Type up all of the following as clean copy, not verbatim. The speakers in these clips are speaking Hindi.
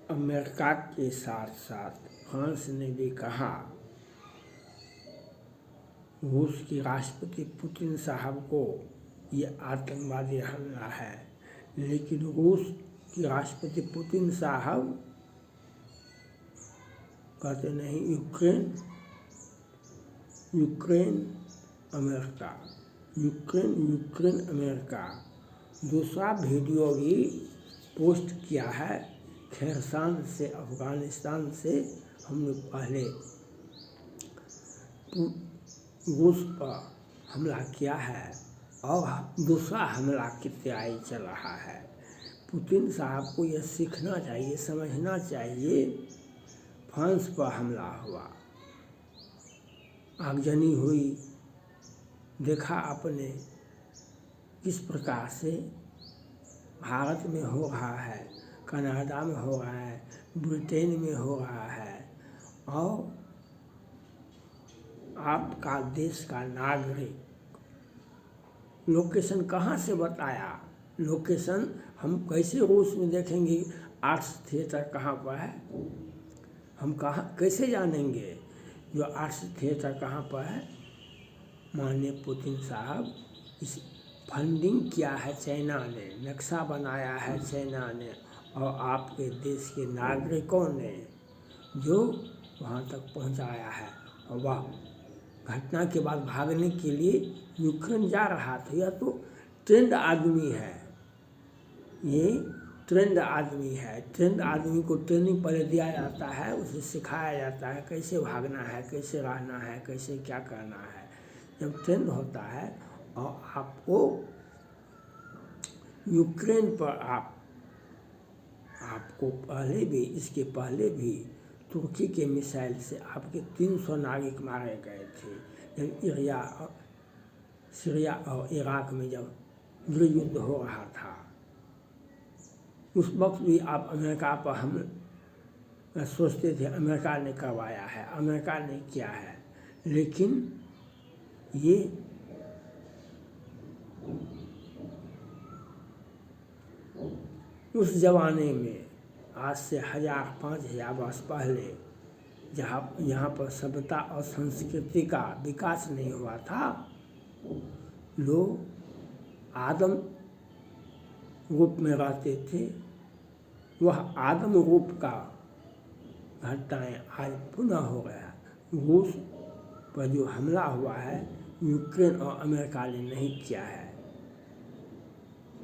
अमेरिका के साथ साथ फ्रांस ने भी कहा रूस के राष्ट्रपति पुतिन साहब को ये आतंकवादी हमला है, लेकिन रूस के राष्ट्रपति पुतिन साहब कहते नहीं यूक्रेन अमेरिका। दूसरा वीडियो भी पोस्ट किया है। खेरसान से अफगानिस्तान से हमने पहले रूस पर हमला किया है और दूसरा हमला की तैयारी चल रहा है। पुतिन साहब को यह सीखना चाहिए, समझना चाहिए। फ्रांस पर हमला हुआ, आगजनी हुई, देखा आपने किस प्रकार से भारत में हो रहा है, कनाडा में हो रहा है, ब्रिटेन में हो रहा है। और आपका देश का नागरिक लोकेशन कहाँ से बताया? लोकेशन हम कैसे रूस में देखेंगे? आर्ट्स थिएटर कहाँ पर है? हम कहाँ कैसे जानेंगे जो आर्ट्स थिएटर कहाँ पर है? माननीय पुतिन साहब, इस फंडिंग किया है चाइना ने, नक्शा बनाया है चाइना ने और आपके देश के नागरिकों ने जो वहाँ तक पहुँचाया है। और वह घटना के बाद भागने के लिए यूक्रेन जा रहा था। यह तो ट्रेंड आदमी है, ये ट्रेंड आदमी है। ट्रेंड आदमी को ट्रेनिंग पहले दिया जाता है, उसे सिखाया जाता है कैसे भागना है, कैसे रहना है, कैसे क्या करना है। जब ट्रेंड होता है और आपको यूक्रेन पर आपको पहले भी, इसके पहले भी तुर्की के मिसाइल से आपके 300 नागरिक मारे गए थे। जब सीरिया और इराक में जब गृह युद्ध हो रहा था, उस वक्त भी आप अमेरिका पर हम सोचते थे अमेरिका ने करवाया है, अमेरिका ने किया है। लेकिन ये उस ज़माने में, आज से 1000-5000 वर्ष पहले, जहाँ यहाँ पर सभ्यता और संस्कृति का विकास नहीं हुआ था, लोग आदम रूप में रहते थे। वह आदम रूप का घटनाएं आज पुनः हो गया। रूस पर जो हमला हुआ है, यूक्रेन और अमेरिका ने नहीं किया है।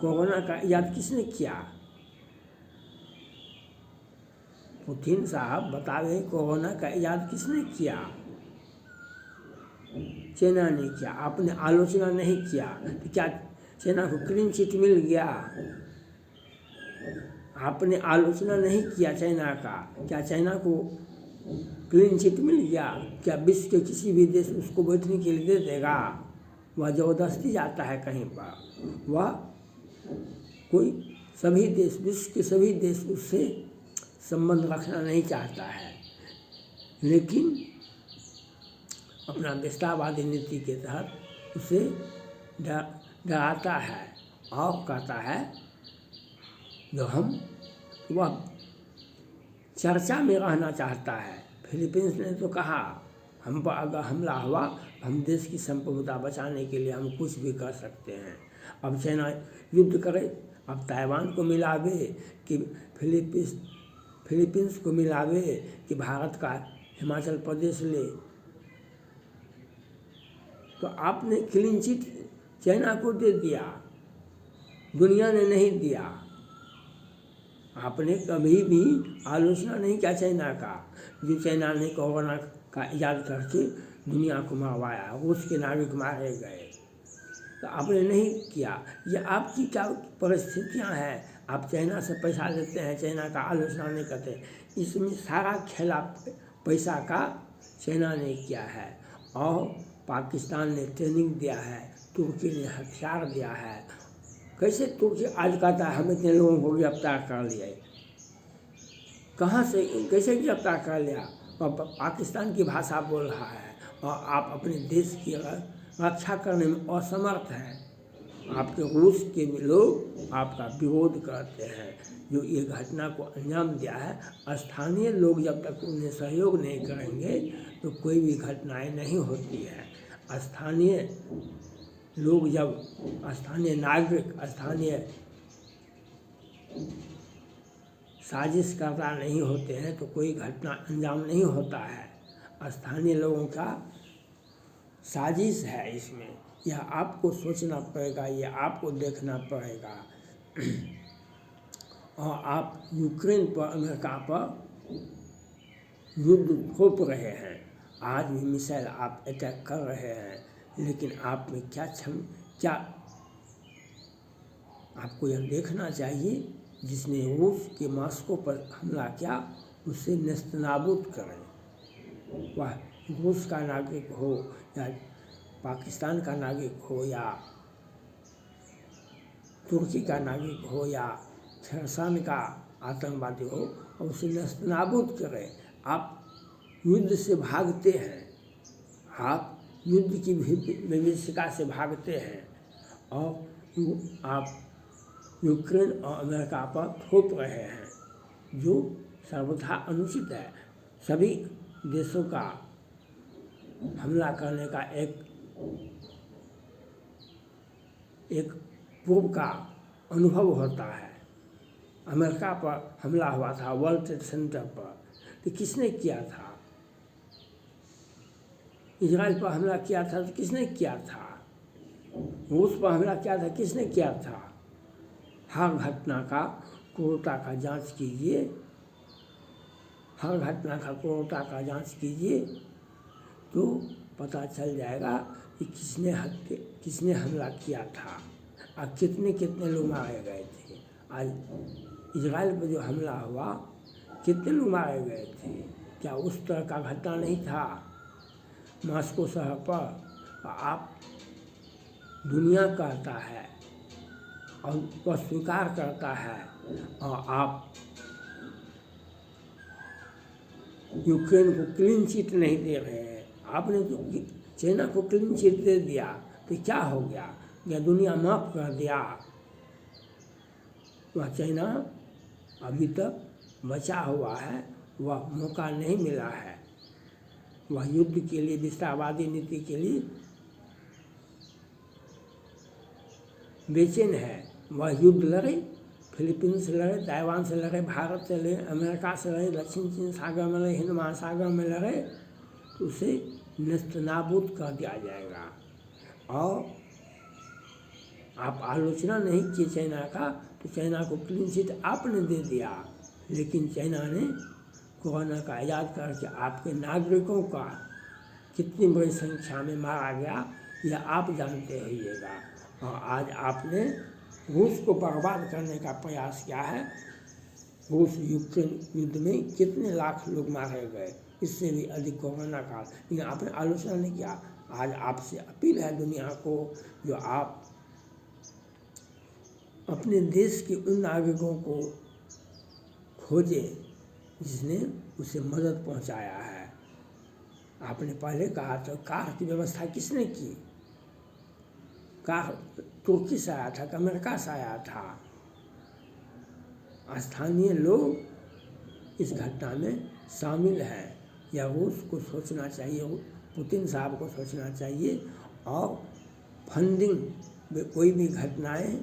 कोरोना का इजाद किसने किया? पुतिन साहब बता रहे कोरोना का इजाद किसने किया? चाइना ने किया। आपने आलोचना नहीं किया तो क्या चाइना को क्लीन चिट मिल गया? आपने आलोचना नहीं किया चाइना का, क्या चाइना को क्लीन चिट मिल गया? क्या विश्व के किसी भी देश उसको बैठने के लिए दे देगा? वह ज़बरदस्ती जाता है कहीं पर। वह कोई सभी देश, विश्व के सभी देश उससे संबंध रखना नहीं चाहता है, लेकिन अपना विस्तारवादी नीति के तहत उसे डराता है और कहता है जो वह चर्चा में रहना चाहता है। फिलीपींस ने तो कहा हम पर अगर हमला हुआ, हम देश की संप्रभुता बचाने के लिए हम कुछ भी कर सकते हैं। अब चाइना युद्ध करे, अब ताइवान को मिलावे कि फिलीपींस को मिलावे कि भारत का हिमाचल प्रदेश ले, तो आपने क्लीन चिट चाइना को दे दिया, दुनिया ने नहीं दिया। आपने कभी भी आलोचना नहीं किया चाइना का, जो चाइना ने कोरोना का इजाद करके दुनिया को मरवाया, रूस के नागरिक मारे गए, तो आपने नहीं किया। ये आपकी क्या परिस्थितियां हैं? आप चाइना से पैसा लेते हैं, चाइना का आलोचना नहीं करते। इसमें सारा खेला पैसा का चाइना ने किया है और पाकिस्तान ने ट्रेनिंग दिया है, तुर्की ने हथियार दिया है। कैसे तुर्की आज कहता है हम इतने लोगों को गिरफ्तार कर लिया? कहाँ से, कैसे गिरफ्तार कर लिया? और पाकिस्तान की भाषा बोल रहा है और आप अपने देश की रक्षा करने में असमर्थ हैं। आपके रूस के लोग आपका विरोध करते हैं। जो ये घटना को अंजाम दिया है, स्थानीय लोग जब तक उन्हें सहयोग नहीं करेंगे तो कोई भी घटनाएं नहीं होती है। स्थानीय लोग जब, स्थानीय नागरिक, स्थानीय साजिशकर्ता नहीं होते हैं तो कोई घटना अंजाम नहीं होता है। स्थानीय लोगों का साजिश है इसमें, यह आपको सोचना पड़ेगा, यह आपको देखना पड़ेगा। और आप यूक्रेन पर, अमेरिका पर युद्ध थोप रहे हैं, आज भी मिसाइल आप अटैक कर रहे हैं, लेकिन आप में क्या आपको यह देखना चाहिए, जिसने रूस के मॉस्को पर हमला किया उसे नेस्तनाबूद करें। वह रूस का नागरिक हो या पाकिस्तान का नागरिक हो या तुर्की का नागरिक हो या खरसान का आतंकवादी हो, और उसे नेस्तनाबूद करें। आप युद्ध से भागते हैं, आप युद्ध की विभीषिका से भागते हैं और आप यूक्रेन और अमेरिका पर थोप रहे हैं, जो सर्वथा अनुचित है। सभी देशों का हमला करने का एक पूर्व का अनुभव होता है। अमेरिका पर हमला हुआ था वर्ल्ड ट्रेड सेंटर पर, तो किसने किया था? इजराइल पर हमला किया था तो किसने किया था? रूस पर हमला किया था, किसने किया था? हर घटना का क्रूरता का जांच कीजिए, हर घटना का क्रूरता का जांच कीजिए तो पता चल जाएगा कि किसने हमला किया था और कितने लोग मारे गए थे। आज इजराइल पर जो हमला हुआ, कितने लोग मारे गए थे? क्या उस तरह का घटना नहीं था मॉस्को शहर पर? आप, दुनिया कहता है और वह स्वीकार करता है, और आप यूक्रेन को क्लीन चिट नहीं दे रहे हैं। आपने तो चाइना को क्लीन चिट दे दिया तो क्या हो गया? या दुनिया माफ़ कर दिया? वह चाइना अभी तक बचा हुआ है, वह मौका नहीं मिला है। वह युद्ध के लिए, विस्तारवादी नीति के लिए बेचैन है। वह युद्ध लड़े, फिलीपींस से लड़े, ताइवान से लड़े, भारत से लड़े, अमेरिका से लड़े, दक्षिण चीन सागर में लड़े, हिंद महासागर में लड़े, तो उसे नेस्तनाबूद कर दिया जाएगा। और आप आलोचना नहीं किए चाइना का, तो चाइना को क्लीन चिट आपने दे दिया, लेकिन चाइना ने कोरोना का इलाज करके आपके नागरिकों का कितनी बड़ी संख्या में मारा गया, यह आप जानते रहिएगा। और आज आपने रूस को बर्बाद करने का प्रयास किया है। रूस यूक्रेन युद्ध में कितने लाख लोग मारे गए, इससे भी अधिक कोरोना काल, लेकिन आपने आलोचना नहीं किया। आज आपसे अपील है दुनिया को, जो आप अपने देश के उन नागरिकों को खोजे जिसने उसे मदद पहुंचाया है। आपने पहले कहा तो कार की व्यवस्था किसने की? कार तुर्की से आया था, अमेरिका से आया था। स्थानीय लोग इस घटना में शामिल हैं। या रूस को सोचना चाहिए, पुतिन साहब को सोचना चाहिए। और फंडिंग, कोई भी घटनाएं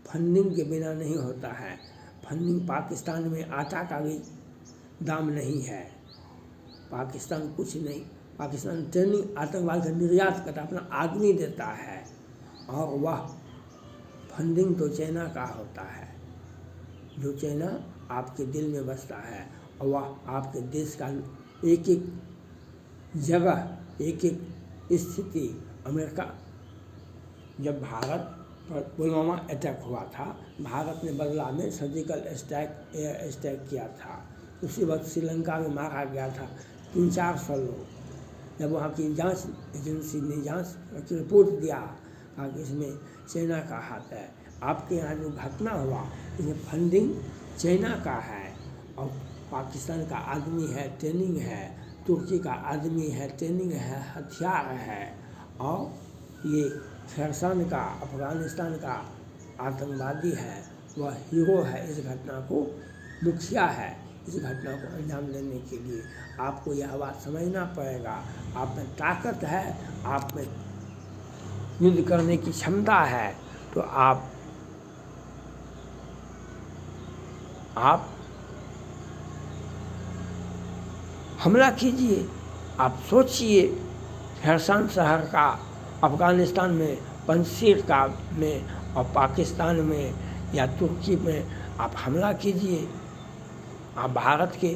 फंडिंग के बिना नहीं होता है। फंडिंग, पाकिस्तान में आटा का भी दाम नहीं है। पाकिस्तान कुछ नहीं, पाकिस्तान ट्रेनिंग, आतंकवाद का निर्यात करता, अपना आदमी देता है, और वह फंडिंग तो चाइना का होता है। जो चाइना आपके दिल में बसता है, और वह आपके देश का एक एक जगह, एक एक स्थिति। अमेरिका, जब भारत पर पुलवामा अटैक हुआ था, भारत ने बदला में सर्जिकल स्ट्राइक, एयर स्ट्राइक किया था। उसी वक्त श्रीलंका में मारा गया था 300-400 लोग। जब वहाँ की जांच एजेंसी ने जांच की रिपोर्ट दिया कि इसमें चाइना का हाथ है। आपके यहाँ जो घटना हुआ, इसमें फंडिंग चाइना का है, और पाकिस्तान का आदमी है, ट्रेनिंग है, तुर्की का आदमी है, ट्रेनिंग है, हथियार है, और ये खैरसान का अफगानिस्तान का आतंकवादी है, वह हीरो है, इस घटना को मुखिया है। इस घटना को अंजाम देने के लिए आपको यह बात समझना पड़ेगा। आप में ताकत है, आप में युद्ध करने की क्षमता है, तो आप हमला कीजिए। आप सोचिए, खैरसान शहर का अफ़गानिस्तान में, पंजशीर का में और पाकिस्तान में या तुर्की में आप हमला कीजिए। आप भारत के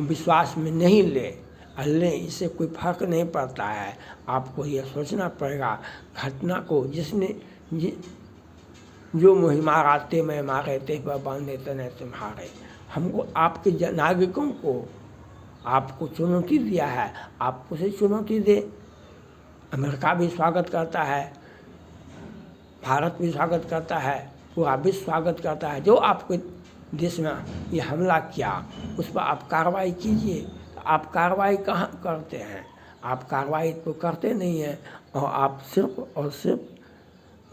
विश्वास में नहीं लें, इससे कोई फर्क नहीं पड़ता है। आपको यह सोचना पड़ेगा, घटना को जिसने जो मुहि मारा ते मैं मारे, ते पर बांधे तने तुम्हारे। हमको आपके नागरिकों को आपको चुनौती दिया है, आप उसे चुनौती दे। अमेरिका भी स्वागत करता है, भारत भी स्वागत करता है, पूरा विश्व स्वागत करता है। जो आपके देश में ये हमला किया उस पर आप कार्रवाई कीजिए। आप कार्रवाई कहाँ करते हैं? आप कार्रवाई तो करते नहीं हैं, और आप सिर्फ और सिर्फ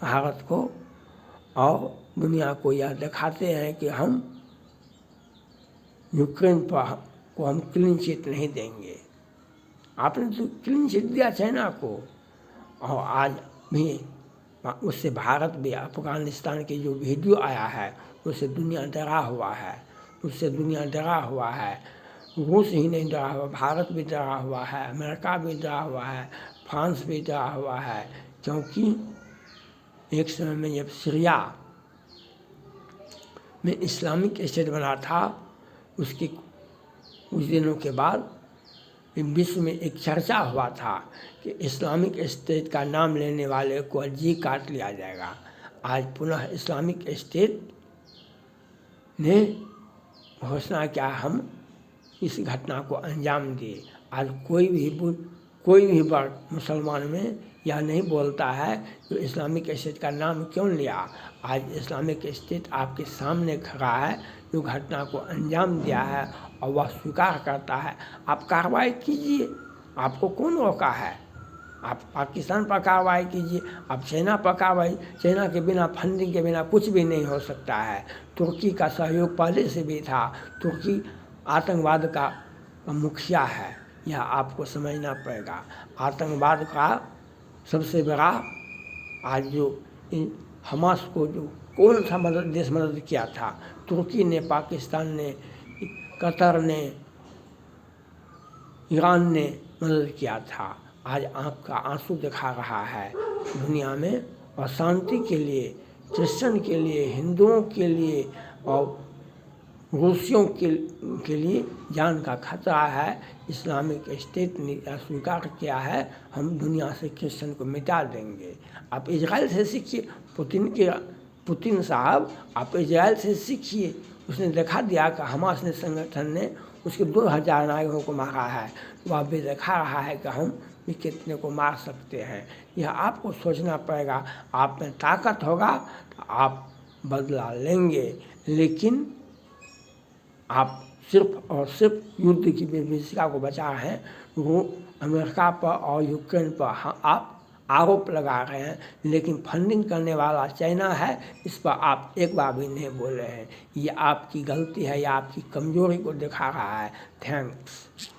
भारत को और दुनिया को यह दिखाते हैं कि हम यूक्रेन पर को हम क्लीन चिट नहीं देंगे। आपने तो क्लीन चिट दिया चाइना को, और आज भी उससे भारत भी, अफगानिस्तान के जो वीडियो आया है उससे दुनिया डरा हुआ है, उससे दुनिया डरा हुआ है। रूस ही नहीं डरा हुआ, भारत भी डरा हुआ है, अमेरिका भी डरा हुआ है, फ्रांस भी डरा हुआ है। क्योंकि एक समय में जब सीरिया में इस्लामिक स्टेट बना था, उसके कुछ दिनों के बाद विश्व में एक चर्चा हुआ था कि इस्लामिक स्टेट का नाम लेने वाले को जी काट लिया जाएगा। आज पुनः इस्लामिक स्टेट ने घोषणा किया, हम इस घटना को अंजाम दिए। आज कोई भी वर्ग मुसलमान में यह नहीं बोलता है कि इस्लामिक स्टेट का नाम क्यों लिया। आज इस्लामिक स्टेट आपके सामने खड़ा है, जो घटना को अंजाम दिया है और वह स्वीकार करता है। आप कार्रवाई कीजिए, आपको कौन रोका है? आप पाकिस्तान पर कार्रवाई कीजिए, आप चाइना पर कार्रवाई। चाइना के बिना, फंडिंग के बिना कुछ भी नहीं हो सकता है। तुर्की का सहयोग पहले से भी था, तुर्की आतंकवाद का मुखिया है, यह आपको समझना पड़ेगा। आतंकवाद का सबसे बड़ा आज जो हमास को जो कौन सा देश मदद किया था? तुर्की ने, पाकिस्तान ने, कतर ने, ईरान ने मदद किया था। आज आँख का आंसू दिखा रहा है दुनिया में, और शांति के लिए, क्रिश्चियन के लिए, हिंदुओं के लिए और रूसियों के लिए जान का खतरा है। इस्लामिक स्टेट ने स्वीकार किया है, हम दुनिया से क्रिश्चियन को मिटा देंगे। आप इजराइल से सीखिए, पुतिन साहब, आप इजराइल से सीखिए। उसने दिखा दिया कि हमास ने संगठन ने उसके 2000 नागरिकों को मारा है, वह भी दिखा रहा है कि हम भी कितने को मार सकते हैं। यह आपको सोचना पड़ेगा। आप में ताकत होगा तो आप बदला लेंगे, लेकिन आप सिर्फ और सिर्फ युद्ध की विभीषिका को बचा रहे हैं। वो अमेरिका पर और यूक्रेन पर आप आरोप लगा रहे हैं, लेकिन फंडिंग करने वाला चाइना है, इस पर आप एक बार भी नहीं बोल रहे हैं। ये आपकी गलती है, या आपकी कमजोरी को दिखा रहा है। थैंक्स।